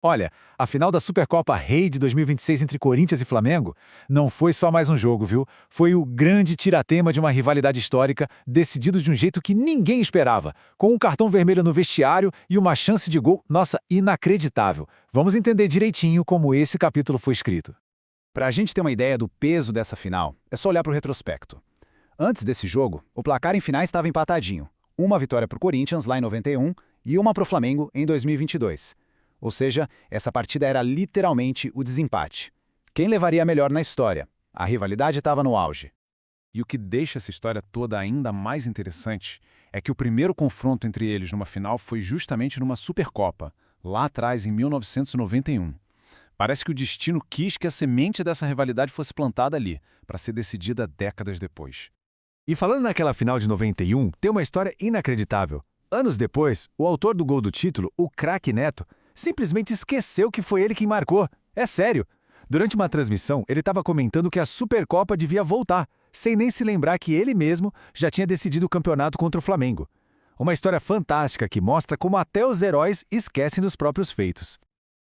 Olha, a final da Supercopa Rei de 2026 entre Corinthians e Flamengo não foi só mais um jogo, viu? Foi o grande tiratema de uma rivalidade histórica, decidido de um jeito que ninguém esperava, com um cartão vermelho no vestiário e uma chance de gol, nossa, inacreditável. Vamos entender direitinho como esse capítulo foi escrito. Para a gente ter uma ideia do peso dessa final, é só olhar para o retrospecto. Antes desse jogo, o placar em finais estava empatadinho. Uma vitória para o Corinthians lá em 91 e uma para o Flamengo em 2022. Ou seja, essa partida era literalmente o desempate. Quem levaria a melhor na história? A rivalidade estava no auge. E o que deixa essa história toda ainda mais interessante é que o primeiro confronto entre eles numa final foi justamente numa Supercopa, lá atrás em 1991. Parece que o destino quis que a semente dessa rivalidade fosse plantada ali, para ser decidida décadas depois. E falando naquela final de 91, tem uma história inacreditável. Anos depois, o autor do gol do título, o craque Neto, simplesmente esqueceu que foi ele quem marcou. É sério. Durante uma transmissão, ele estava comentando que a Supercopa devia voltar, sem nem se lembrar que ele mesmo já tinha decidido o campeonato contra o Flamengo. Uma história fantástica que mostra como até os heróis esquecem dos próprios feitos.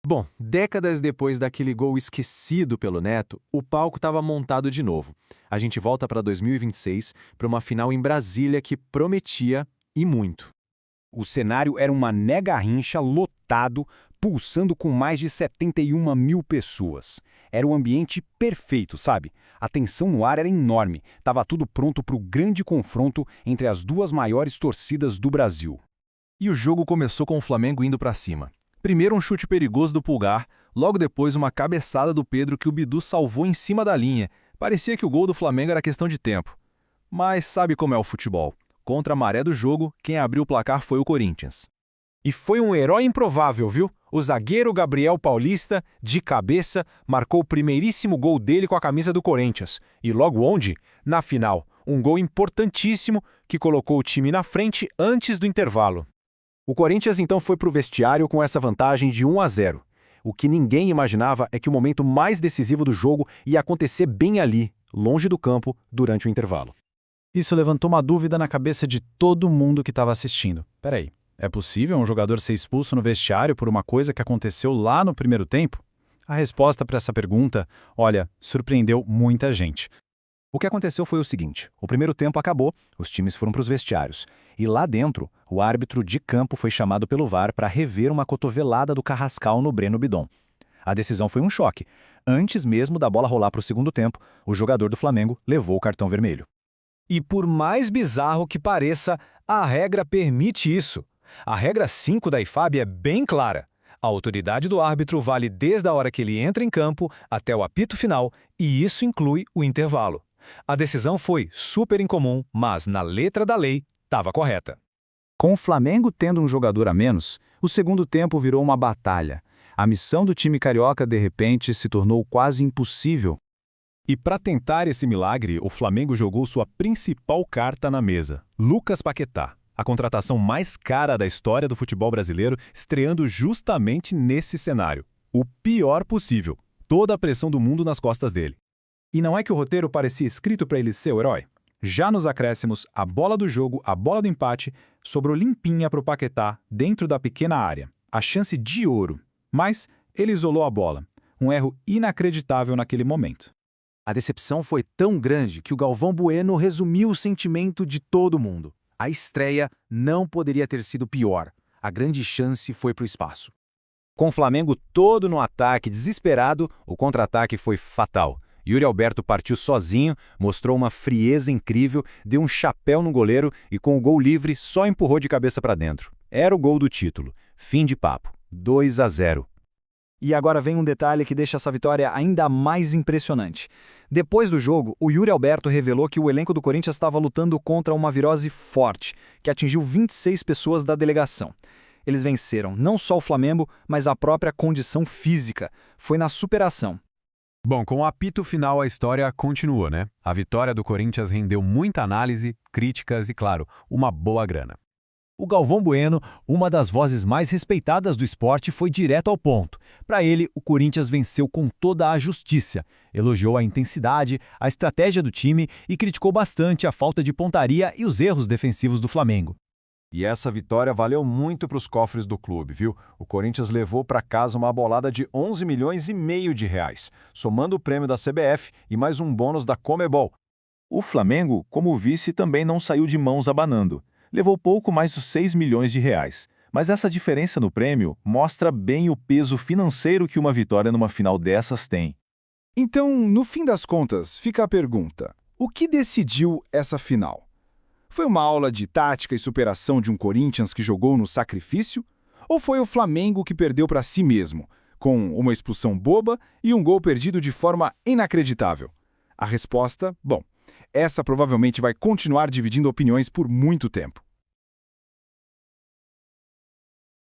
Bom, décadas depois daquele gol esquecido pelo Neto, o palco estava montado de novo. A gente volta para 2026, para uma final em Brasília que prometia e muito. O cenário era uma mega-rincha lotado, pulsando com mais de 71 mil pessoas. Era o ambiente perfeito, sabe? A tensão no ar era enorme. Tava tudo pronto para o grande confronto entre as duas maiores torcidas do Brasil. E o jogo começou com o Flamengo indo para cima. Primeiro um chute perigoso do Pulgar, logo depois uma cabeçada do Pedro que o Bidu salvou em cima da linha. Parecia que o gol do Flamengo era questão de tempo. Mas sabe como é o futebol? Contra a maré do jogo, quem abriu o placar foi o Corinthians. E foi um herói improvável, viu? O zagueiro Gabriel Paulista, de cabeça, marcou o primeiríssimo gol dele com a camisa do Corinthians. E logo onde? Na final. Um gol importantíssimo que colocou o time na frente antes do intervalo. O Corinthians então foi para o vestiário com essa vantagem de 1-0. O que ninguém imaginava é que o momento mais decisivo do jogo ia acontecer bem ali, longe do campo, durante o intervalo. Isso levantou uma dúvida na cabeça de todo mundo que estava assistindo. Peraí, é possível um jogador ser expulso no vestiário por uma coisa que aconteceu lá no primeiro tempo? A resposta para essa pergunta, olha, surpreendeu muita gente. O que aconteceu foi o seguinte: o primeiro tempo acabou, os times foram para os vestiários. E lá dentro, o árbitro de campo foi chamado pelo VAR para rever uma cotovelada do Carrascal no Breno Bidon. A decisão foi um choque. Antes mesmo da bola rolar para o segundo tempo, o jogador do Flamengo levou o cartão vermelho. E por mais bizarro que pareça, a regra permite isso. A regra 5 da IFAB é bem clara. A autoridade do árbitro vale desde a hora que ele entra em campo até o apito final, e isso inclui o intervalo. A decisão foi super incomum, mas na letra da lei estava correta. Com o Flamengo tendo um jogador a menos, o segundo tempo virou uma batalha. A missão do time carioca, de repente, se tornou quase impossível. E para tentar esse milagre, o Flamengo jogou sua principal carta na mesa, Lucas Paquetá, a contratação mais cara da história do futebol brasileiro, estreando justamente nesse cenário. O pior possível, toda a pressão do mundo nas costas dele. E não é que o roteiro parecia escrito para ele ser o herói? Já nos acréscimos, a bola do jogo, a bola do empate, sobrou limpinha para o Paquetá dentro da pequena área. A chance de ouro. Mas ele isolou a bola. Um erro inacreditável naquele momento. A decepção foi tão grande que o Galvão Bueno resumiu o sentimento de todo mundo. A estreia não poderia ter sido pior. A grande chance foi para o espaço. Com o Flamengo todo no ataque, desesperado, o contra-ataque foi fatal. Yuri Alberto partiu sozinho, mostrou uma frieza incrível, deu um chapéu no goleiro e com o gol livre só empurrou de cabeça para dentro. Era o gol do título. Fim de papo. 2-0. E agora vem um detalhe que deixa essa vitória ainda mais impressionante. Depois do jogo, o Yuri Alberto revelou que o elenco do Corinthians estava lutando contra uma virose forte, que atingiu 26 pessoas da delegação. Eles venceram não só o Flamengo, mas a própria condição física. Foi na superação. Bom, com o apito final a história continua, né? A vitória do Corinthians rendeu muita análise, críticas e, claro, uma boa grana. O Galvão Bueno, uma das vozes mais respeitadas do esporte, foi direto ao ponto. Para ele, o Corinthians venceu com toda a justiça. Elogiou a intensidade, a estratégia do time e criticou bastante a falta de pontaria e os erros defensivos do Flamengo. E essa vitória valeu muito para os cofres do clube, viu? O Corinthians levou para casa uma bolada de 11 milhões e meio de reais, somando o prêmio da CBF e mais um bônus da Conmebol. O Flamengo, como vice, também não saiu de mãos abanando. Levou pouco mais de 6 milhões de reais. Mas essa diferença no prêmio mostra bem o peso financeiro que uma vitória numa final dessas tem. Então, no fim das contas, fica a pergunta: o que decidiu essa final? Foi uma aula de tática e superação de um Corinthians que jogou no sacrifício? Ou foi o Flamengo que perdeu para si mesmo, com uma expulsão boba e um gol perdido de forma inacreditável? A resposta, bom, essa provavelmente vai continuar dividindo opiniões por muito tempo.